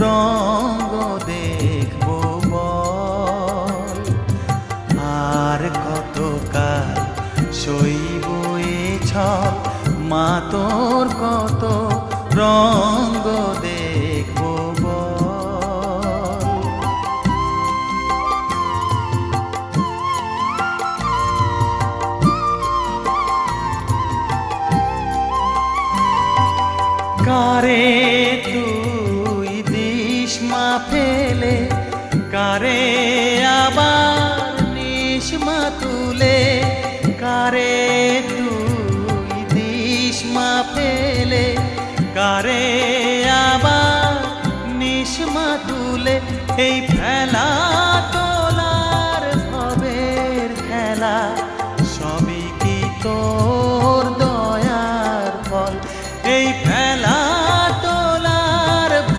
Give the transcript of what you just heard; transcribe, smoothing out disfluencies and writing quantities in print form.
রঙ্গ দেখব বল। আর কতকাল সইব এ ছল, মা তোর কত রঙ্গ দেখব বল। কারে তুই দিস মা ফেলে, কারে আবার নিস মা তুলে। কারে তুই দিস মা ফেলে, কারে আবার নিস মা তুলে। এই ফেলা